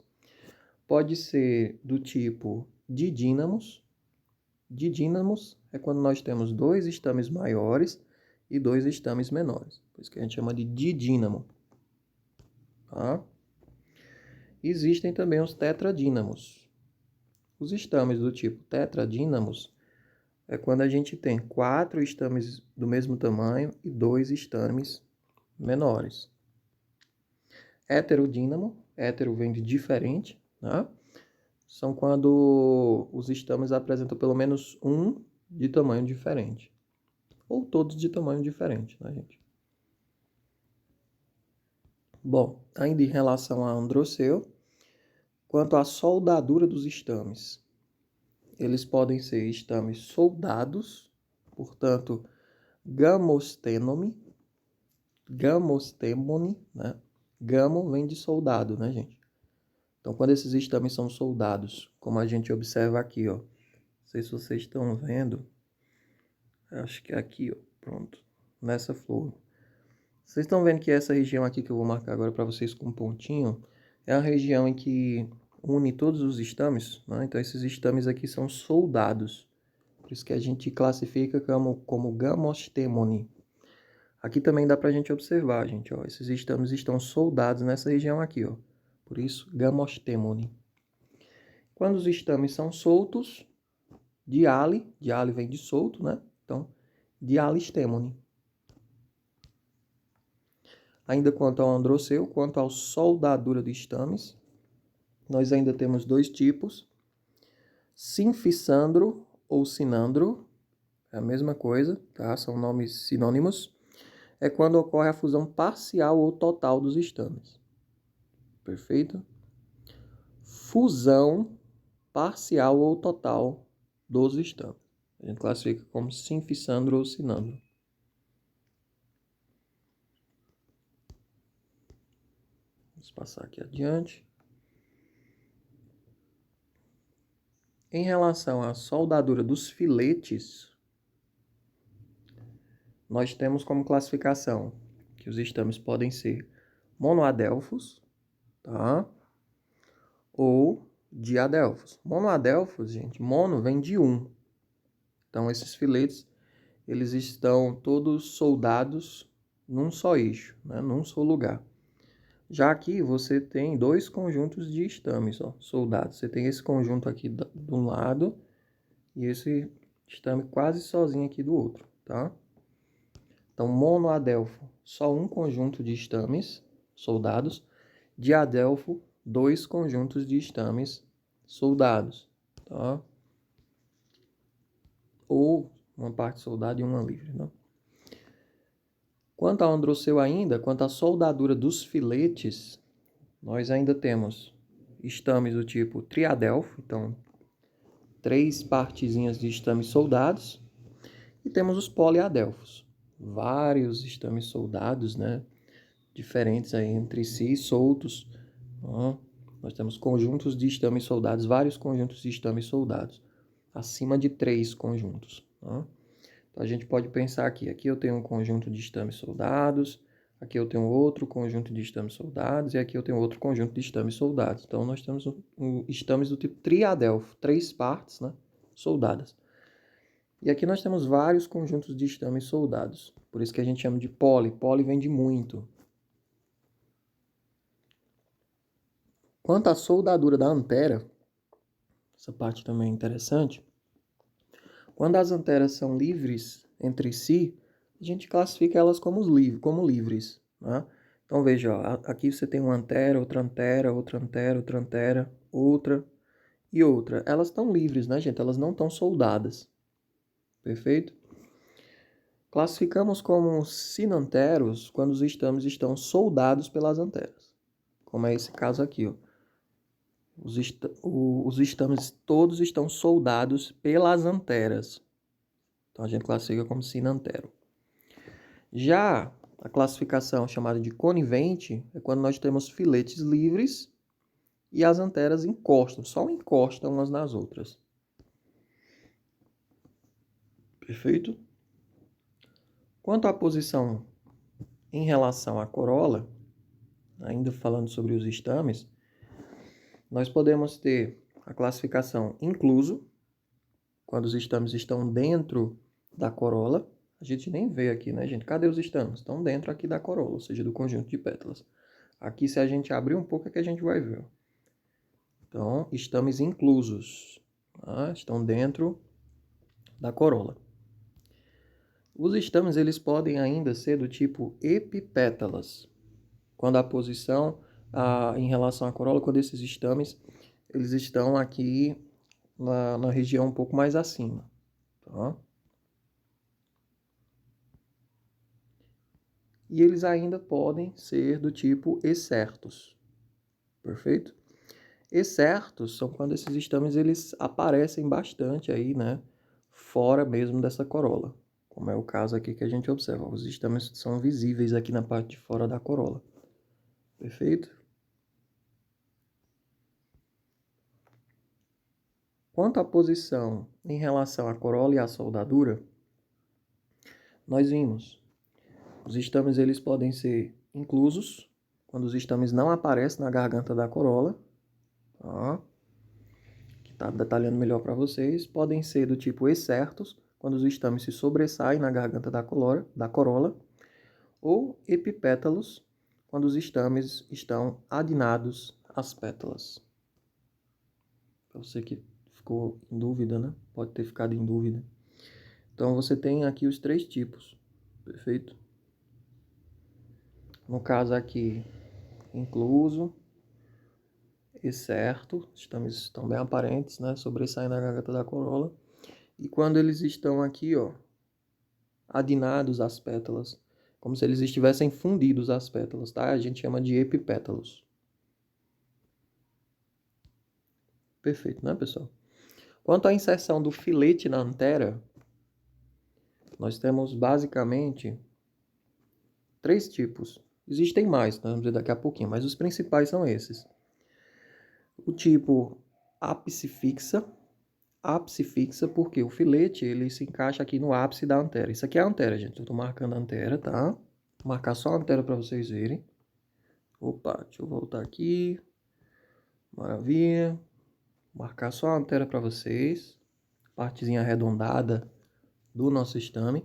Speaker 1: Pode ser do tipo didínamos. Didínamos é quando nós temos dois estames maiores e dois estames menores. Por isso que a gente chama de didínamo. Tá? Existem também os tetradínamos. Os estames do tipo tetradínamos é quando a gente tem 4 estames do mesmo tamanho e 2 estames menores. Heterodínamo, hétero vem de diferente, né? São quando os estames apresentam pelo menos um de tamanho diferente. Ou todos de tamanho diferente, né, gente? Bom, ainda em relação a androceu, quanto à soldadura dos estames, eles podem ser estames soldados, portanto, gamostemone, né? Gamo vem de soldado, né, gente? Então, quando esses estames são soldados, como a gente observa aqui, ó. Não sei se vocês estão vendo. Acho que é aqui, ó. Pronto. Nessa flor. Vocês estão vendo que essa região aqui que eu vou marcar agora para vocês com um pontinho é a região em que une todos os estames, né? Então esses estames aqui são soldados. Por isso que a gente classifica como gamostemone. Aqui também dá para a gente observar, gente, ó, esses estames estão soldados nessa região aqui, ó. Por isso, gamostemone. Quando os estames são soltos, diale vem de solto, né? Então, dialistemone. Ainda quanto ao androceu, quanto à soldadura de estames, nós ainda temos dois tipos. Sinfissandro ou sinandro, é a mesma coisa, tá? São nomes sinônimos. É quando ocorre a fusão parcial ou total dos estames. Perfeito? Fusão parcial ou total dos estames. A gente classifica como sinfissandro ou sinandro. Vamos passar aqui adiante. Em relação à soldadura dos filetes, nós temos como classificação que os estames podem ser monoadelfos, tá? Ou diadelfos. Monoadelfos, gente, mono vem de um. Então, esses filetes, eles estão todos soldados num só eixo, né? Num só lugar. Já aqui você tem dois conjuntos de estames, ó, soldados. Você tem esse conjunto aqui de um lado e esse estame quase sozinho aqui do outro, tá? Então, monoadelfo, só um conjunto de estames, soldados. Diadelfo, dois conjuntos de estames, soldados, tá? Ou uma parte soldada e uma livre, né? Quanto ao androceu ainda, quanto à soldadura dos filetes, nós ainda temos estames do tipo triadelfo, então três partezinhas de estames soldados, e temos os poliadelfos, vários estames soldados, né, diferentes aí entre si, soltos. Nós temos conjuntos de estames soldados, vários conjuntos de estames soldados, acima de 3 conjuntos. Então a gente pode pensar aqui eu tenho um conjunto de estames soldados, aqui eu tenho outro conjunto de estames soldados e aqui eu tenho outro conjunto de estames soldados. Então nós temos estames do tipo triadelfo, 3 partes, né, soldadas. E aqui nós temos vários conjuntos de estames soldados. Por isso que a gente chama de poli. Poli vem de muito. Quanto à soldadura da antera, essa parte também é interessante. Quando as anteras são livres entre si, a gente classifica elas como livres, né? Então veja, ó, aqui você tem uma antera, outra antera, outra antera, outra antera, outra e outra. Elas estão livres, né, gente? Elas não estão soldadas. Perfeito? Classificamos como sinanteros quando os estames estão soldados pelas anteras. Como é esse caso aqui, ó. Os estames todos estão soldados pelas anteras. Então a gente classifica como sinantero. Já a classificação chamada de conivente é quando nós temos filetes livres e as anteras encostam, só encostam umas nas outras. Perfeito? Quanto à posição em relação à corola, ainda falando sobre os estames, nós podemos ter a classificação incluso, quando os estames estão dentro da corola. A gente nem vê aqui, né, gente? Cadê os estames? Estão dentro aqui da corola, ou seja, do conjunto de pétalas. Aqui, se a gente abrir um pouco, é que a gente vai ver. Então, estames inclusos, tá? Estão dentro da corola. Os estames, eles podem ainda ser do tipo epipétalas, quando a posição em relação à corola, quando esses estames, eles estão aqui na região um pouco mais acima, tá? E eles ainda podem ser do tipo excertos, perfeito? Excertos são quando esses estames eles aparecem bastante aí, né, fora mesmo dessa corola, como é o caso aqui que a gente observa. Os estames são visíveis aqui na parte de fora da corola, perfeito? Quanto à posição em relação à corola e à soldadura, nós vimos Os estames eles podem ser inclusos, quando os estames não aparecem na garganta da corola, tá? Que está detalhando melhor para vocês. Podem ser do tipo excertos, quando os estames se sobressaem na garganta da corola, ou epipétalos, quando os estames estão adinados às pétalas. Para você que ficou em dúvida, né? Pode ter ficado em dúvida. Então você tem aqui os 3 tipos, perfeito? No caso aqui, incluso, excerto, os estames estão bem aparentes, né? Sobressaindo na garganta da corola. E quando eles estão aqui, ó, adinados às pétalas, como se eles estivessem fundidos às pétalas, tá? A gente chama de epipétalos. Perfeito, né, pessoal? Quanto à inserção do filete na antera, nós temos basicamente 3 tipos. Existem mais, nós vamos ver daqui a pouquinho, mas os principais são esses. O tipo ápice fixa porque o filete ele se encaixa aqui no ápice da antera. Isso aqui é a antera, gente. Eu estou marcando a antera, tá? Vou marcar só a antera para vocês verem. Opa, deixa eu voltar aqui. Maravilha. Vou marcar só a antera para vocês. Partezinha arredondada do nosso estame.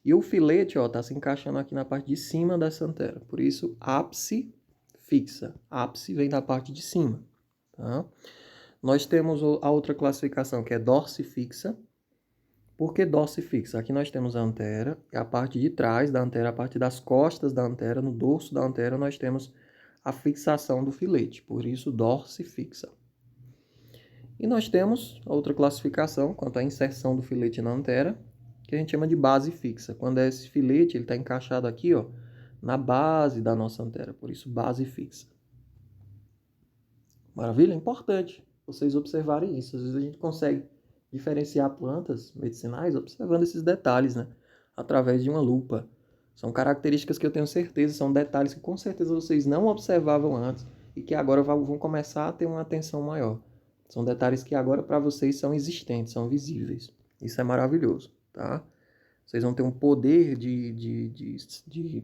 Speaker 1: E o filete, ó, tá se encaixando aqui na parte de cima dessa antera. Por isso, ápice fixa. Ápice vem da parte de cima, tá? Nós temos a outra classificação, que é dorsifixa. Por que dorsifixa? Aqui nós temos a antera, e a parte de trás da antera, a parte das costas da antera, no dorso da antera, nós temos a fixação do filete. Por isso, dorsifixa. E nós temos a outra classificação, quanto à inserção do filete na antera, que a gente chama de base fixa. Quando esse filete está encaixado aqui, ó, na base da nossa antera. Por isso, base fixa. Maravilha? É importante vocês observarem isso. Às vezes a gente consegue diferenciar plantas medicinais observando esses detalhes, né? Através de uma lupa. São características que eu tenho certeza, são detalhes que com certeza vocês não observavam antes e que agora vão começar a ter uma atenção maior. São detalhes que agora para vocês são existentes, são visíveis. Isso é maravilhoso, tá? Vocês vão ter um poder de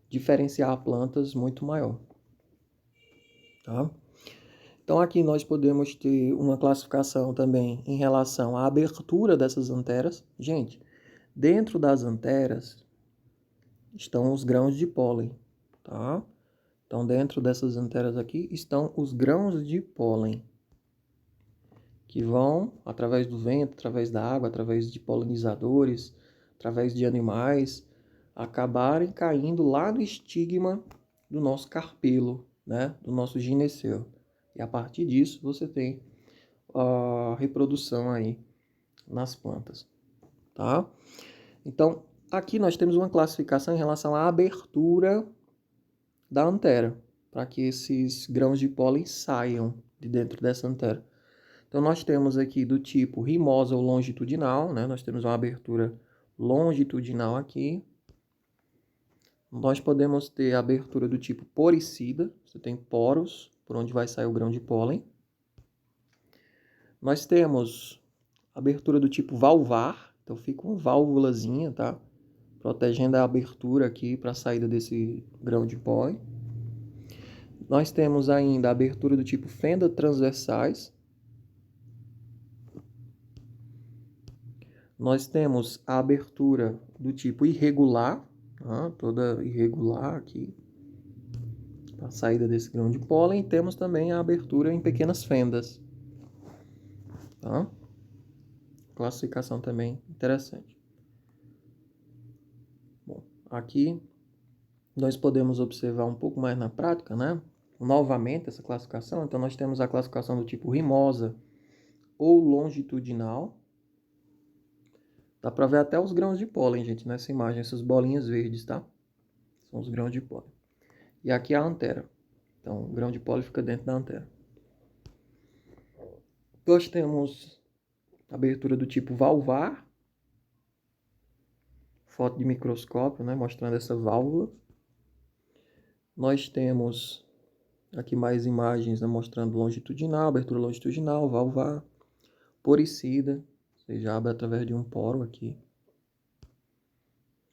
Speaker 1: diferenciar plantas muito maior, tá? Então aqui nós podemos ter uma classificação também em relação à abertura dessas anteras. Gente, dentro das anteras estão os grãos de pólen, tá? Então dentro dessas anteras aqui estão os grãos de pólen, que vão, através do vento, através da água, através de polinizadores, através de animais, acabarem caindo lá no estigma do nosso carpelo, né? Do nosso gineceu. E a partir disso você tem a reprodução aí nas plantas, tá? Então, aqui nós temos uma classificação em relação à abertura da antera, para que esses grãos de pólen saiam de dentro dessa antera. Então, nós temos aqui do tipo rimosa ou longitudinal, né? Nós temos uma abertura longitudinal aqui. Nós podemos ter a abertura do tipo poricida, você tem poros por onde vai sair o grão de pólen. Nós temos abertura do tipo valvar, então fica uma válvulazinha, tá? Protegendo a abertura aqui para a saída desse grão de pólen. Nós temos ainda a abertura do tipo fenda transversais. Nós temos a abertura do tipo irregular, tá? Toda irregular aqui, a saída desse grão de pólen. E temos também a abertura em pequenas fendas, tá? Classificação também interessante. Bom, aqui nós podemos observar um pouco mais na prática, né? Novamente essa classificação. Então nós temos a classificação do tipo rimosa ou longitudinal. Dá para ver até os grãos de pólen, gente, nessa imagem, essas bolinhas verdes, tá? São os grãos de pólen. E aqui é a antera. Então, o grão de pólen fica dentro da antera. Nós temos abertura do tipo valvar. Foto de microscópio, né? Mostrando essa válvula. Nós temos aqui mais imagens, né? Mostrando longitudinal, abertura longitudinal, valvar. Poricida. Ou seja, abre através de um poro aqui.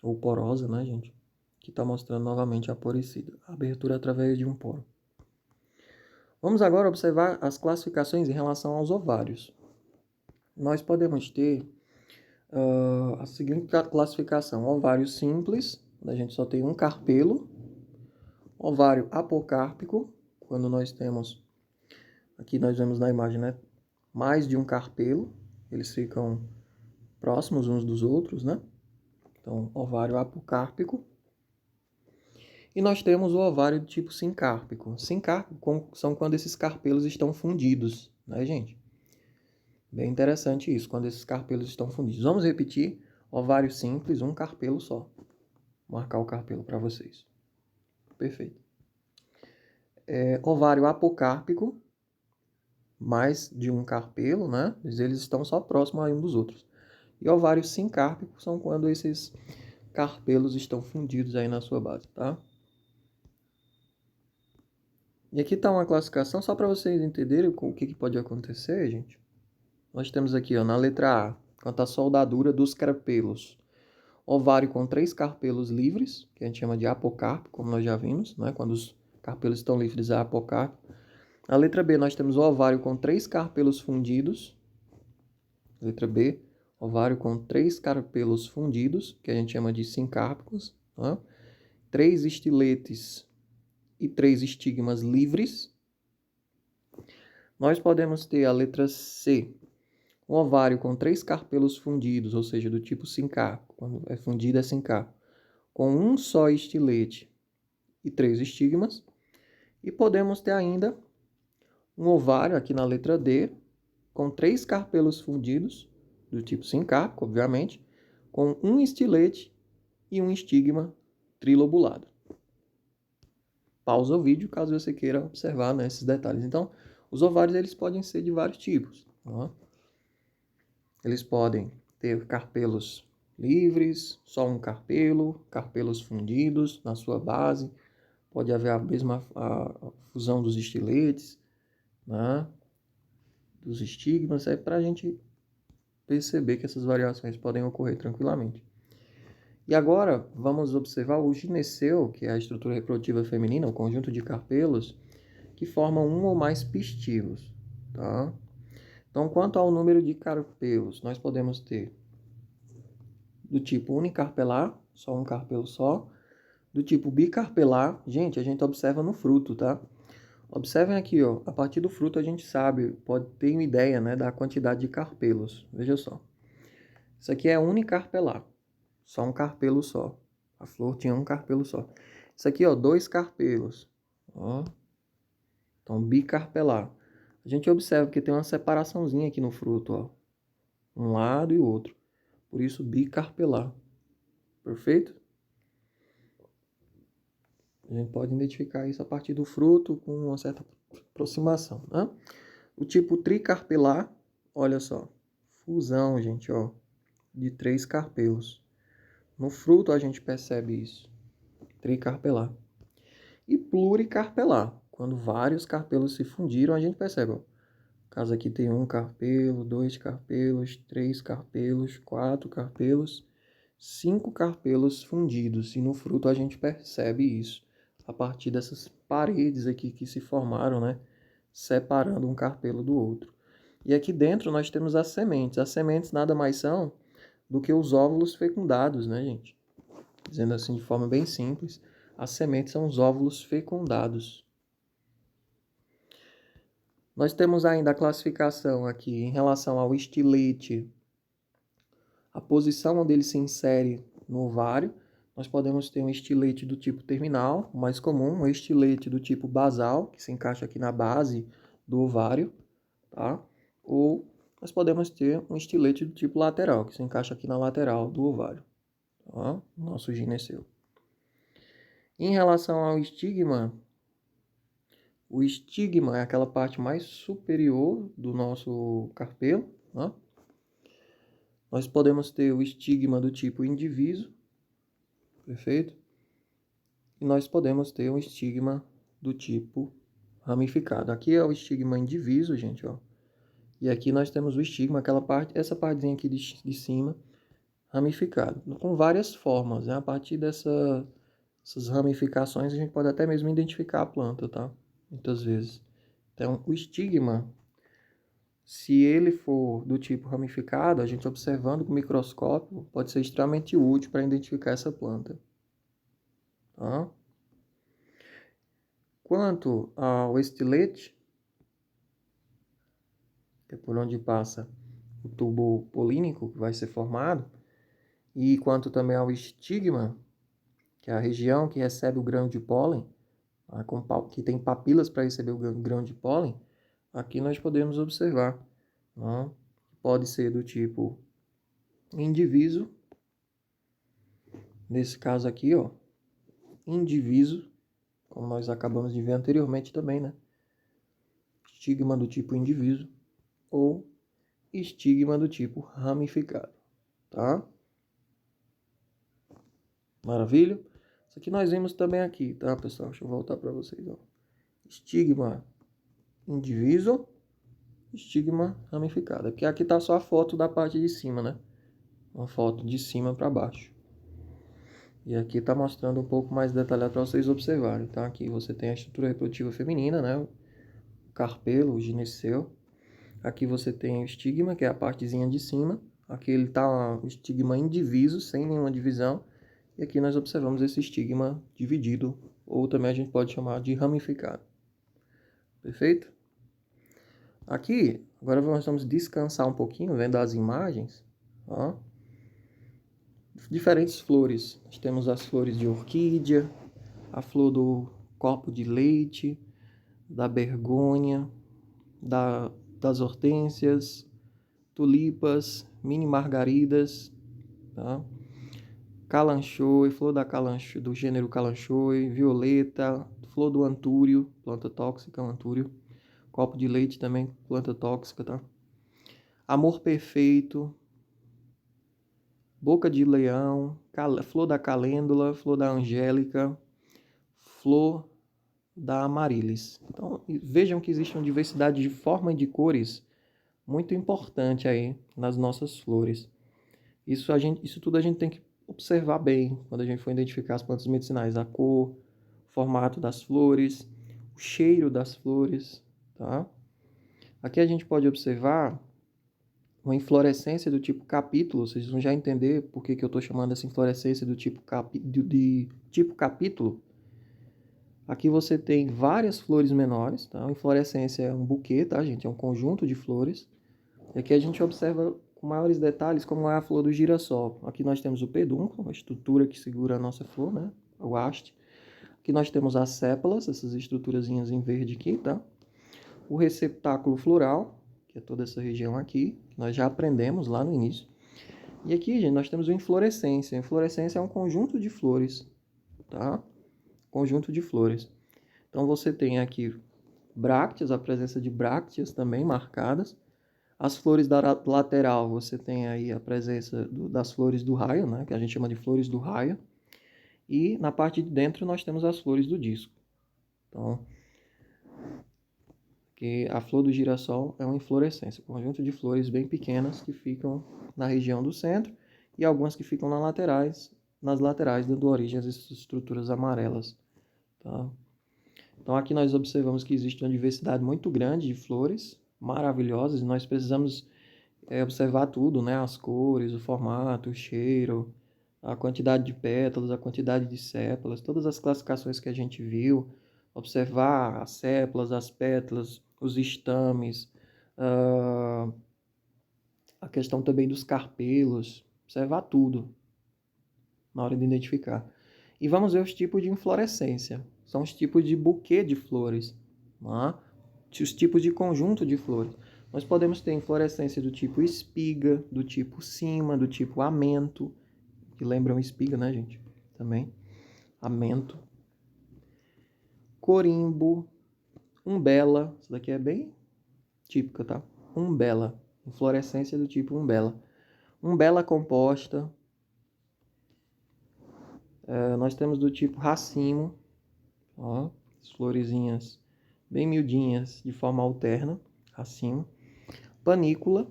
Speaker 1: Ou porosa, né, gente? que está mostrando novamente a poricida, a abertura através de um poro. Vamos agora observar as classificações em relação aos ovários. Nós podemos ter a seguinte classificação: ovário simples, quando a gente só tem um carpelo; ovário apocárpico, quando nós temos, aqui nós vemos na imagem, né, mais de um carpelo, eles ficam próximos uns dos outros, né? Então, ovário apocárpico. E nós temos o ovário do tipo sincárpico. Sincárpico são quando esses carpelos estão fundidos, né, gente? Bem interessante isso, quando esses carpelos estão fundidos. Vamos repetir: ovário simples, um carpelo só. Vou marcar o carpelo para vocês. Perfeito. Ovário apocárpico, mais de um carpelo, né? Eles estão só próximos a um dos outros. E ovário sincárpico são quando esses carpelos estão fundidos aí na sua base, tá? E aqui está uma classificação só para vocês entenderem o que pode acontecer, gente. Nós temos aqui, ó, na letra A, quanto à soldadura dos carpelos. Ovário com 3 carpelos livres, que a gente chama de apocárpico, como nós já vimos, né? Quando os carpelos estão livres é apocárpico. Na letra B, nós temos o ovário com 3 carpelos fundidos. Letra B, ovário com 3 carpelos fundidos, que a gente chama de sincárpicos. Né? 3 estiletes e 3 estigmas livres. Nós podemos ter a letra C, um ovário com 3 carpelos fundidos, ou seja, do tipo sincárpico. Quando é fundido é sincárpico, com um só estilete e 3 estigmas. E podemos ter ainda um ovário, aqui na letra D, com 3 carpelos fundidos, do tipo sincárpico, obviamente, com um estilete e um estigma trilobulado. Pausa o vídeo caso você queira observar, né, esses detalhes. Então, os ovários eles podem ser de vários tipos. Tá? Eles podem ter carpelos livres, só um carpelo, carpelos fundidos na sua base. Pode haver a mesma fusão dos estiletes, né, dos estigmas. É para a gente perceber que essas variações podem ocorrer tranquilamente. E agora vamos observar o gineceu, que é a estrutura reprodutiva feminina, o conjunto de carpelos, que formam um ou mais pistilos. Tá? Então, quanto ao número de carpelos, nós podemos ter do tipo unicarpelar, só um carpelo só; do tipo bicarpelar, gente, a gente observa no fruto, tá? Observem aqui, ó, a partir do fruto a gente sabe, pode ter uma ideia, né, da quantidade de carpelos. Veja só. Isso aqui é unicarpelar, só um carpelo só. A flor tinha um carpelo só. Isso aqui, ó, 2 carpelos. Ó. Então, bicarpelar. A gente observa que tem uma separaçãozinha aqui no fruto, ó. Um lado e o outro. Por isso, bicarpelar. Perfeito? A gente pode identificar isso a partir do fruto com uma certa aproximação, né? O tipo tricarpelar, olha só. Fusão, gente, ó, de 3 carpelos. No fruto a gente percebe isso. Tricarpelar. E pluricarpelar. Quando vários carpelos se fundiram, a gente percebe, ó. No caso aqui tem um carpelo, 2 carpelos, 3 carpelos, 4 carpelos, 5 carpelos fundidos. E no fruto a gente percebe isso a partir dessas paredes aqui que se formaram, né? Separando um carpelo do outro. E aqui dentro nós temos as sementes. As sementes nada mais são do que os óvulos fecundados, né, gente? Dizendo assim de forma bem simples, as sementes são os óvulos fecundados. Nós temos ainda a classificação aqui em relação ao estilete, a posição onde ele se insere no ovário. Nós podemos ter um estilete do tipo terminal, o mais comum, um estilete do tipo basal, que se encaixa aqui na base do ovário, tá? Ou nós podemos ter um estilete do tipo lateral, que se encaixa aqui na lateral do ovário, tá? Nosso gineceu. Em relação ao estigma, o estigma é aquela parte mais superior do nosso carpelo, né? Nós podemos ter o estigma do tipo indiviso, perfeito? E nós podemos ter um estigma do tipo ramificado. Aqui é o estigma indiviso, gente, ó. E aqui nós temos o estigma, aquela parte, essa partezinha aqui de cima, ramificado, com várias formas, né? A partir dessa essas ramificações, a gente pode até mesmo identificar a planta, tá? Muitas vezes. Então, o estigma, se ele for do tipo ramificado, a gente observando com o microscópio, pode ser extremamente útil para identificar essa planta. Tá? Quanto ao estilete, que é por onde passa o tubo polínico que vai ser formado, e quanto também ao estigma, que é a região que recebe o grão de pólen, que tem papilas para receber o grão de pólen, aqui nós podemos observar. Tá? Pode ser do tipo indiviso, nesse caso aqui, ó, indiviso, como nós acabamos de ver anteriormente também, né? Estigma do tipo indiviso ou estigma do tipo ramificado, tá? Maravilha? Isso aqui nós vimos também aqui, tá, pessoal? Deixa eu voltar para vocês, ó. Estigma indiviso, estigma ramificado. Aqui tá só a foto da parte de cima, né? Uma foto de cima para baixo. E aqui está mostrando um pouco mais detalhado para vocês observarem, tá? Aqui você tem a estrutura reprodutiva feminina, né? O carpelo, o gineceu. Aqui você tem o estigma, que é a partezinha de cima. Aqui ele está o estigma indiviso, sem nenhuma divisão. E aqui nós observamos esse estigma dividido, ou também a gente pode chamar de ramificado. Perfeito? Aqui, agora nós vamos descansar um pouquinho, vendo as imagens. Ó. Diferentes flores. Nós temos as flores de orquídea, a flor do copo de leite, da bergonha, das hortênsias, tulipas, mini margaridas, tá? Calanchoe, flor da calanchoe, do gênero calanchoe, violeta, flor do antúrio, planta tóxica, antúrio, copo de leite também, planta tóxica, tá? Amor perfeito, boca de leão, flor da calêndula, flor da angélica, flor da Amaryllis. Então, vejam que existe uma diversidade de forma e de cores muito importante aí nas nossas flores. Isso tudo a gente tem que observar bem quando a gente for identificar as plantas medicinais. A cor, o formato das flores, o cheiro das flores, tá? Aqui a gente pode observar uma inflorescência do tipo capítulo. Vocês vão já entender por que eu estou chamando essa inflorescência do tipo de tipo capítulo. Aqui você tem várias flores menores, tá? A inflorescência é um buquê, tá, gente? É um conjunto de flores. E aqui a gente observa com maiores detalhes como é a flor do girassol. Aqui nós temos o pedúnculo, a estrutura que segura a nossa flor, né? O haste. Aqui nós temos as sépalas, essas estruturazinhas em verde aqui, tá? O receptáculo floral, que é toda essa região aqui, que nós já aprendemos lá no início. E aqui, gente, nós temos a inflorescência. A inflorescência é um conjunto de flores, tá? Conjunto de flores. Então você tem aqui brácteas, a presença de brácteas também marcadas. As flores da lateral, você tem aí a presença das flores do raio, né, que a gente chama de flores do raio. E na parte de dentro nós temos as flores do disco. Então, que a flor do girassol é uma inflorescência, um conjunto de flores bem pequenas que ficam na região do centro e algumas que ficam nas laterais, dando origem a essas estruturas amarelas. Tá? Então aqui nós observamos que existe uma diversidade muito grande de flores maravilhosas e nós precisamos observar tudo, né? As cores, o formato, o cheiro, a quantidade de pétalas, a quantidade de sépalas, todas as classificações que a gente viu, observar as sépalas, as pétalas, os estames, a questão também dos carpelos, observar tudo na hora de identificar. E vamos ver os tipos de inflorescência. São os tipos de buquê de flores, né? Os tipos de conjunto de flores. Nós podemos ter inflorescência do tipo espiga, do tipo cima, do tipo amento, que lembram espiga, né, gente? Também. Amento. Corimbo. Umbela. Isso daqui é bem típica, tá? Umbela. Inflorescência do tipo umbela. Umbela composta. Nós temos do tipo racimo. Ó, as florezinhas bem miudinhas, de forma alterna. Racimo. Panícula,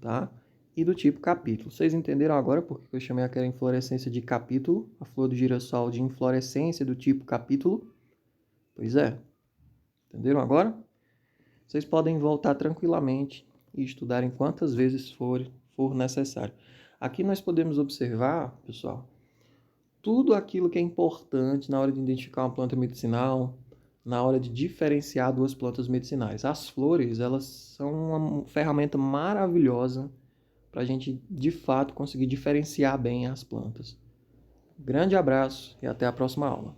Speaker 1: tá? e do tipo capítulo. Vocês entenderam agora porque eu chamei aquela inflorescência de capítulo, a flor do girassol de inflorescência do tipo capítulo? Pois é. Entenderam agora? Vocês podem voltar tranquilamente e estudarem quantas vezes for necessário. Aqui nós podemos observar, pessoal, tudo aquilo que é importante na hora de identificar uma planta medicinal, na hora de diferenciar duas plantas medicinais. As flores, elas são uma ferramenta maravilhosa para a gente, de fato, conseguir diferenciar bem as plantas. Grande abraço e até a próxima aula.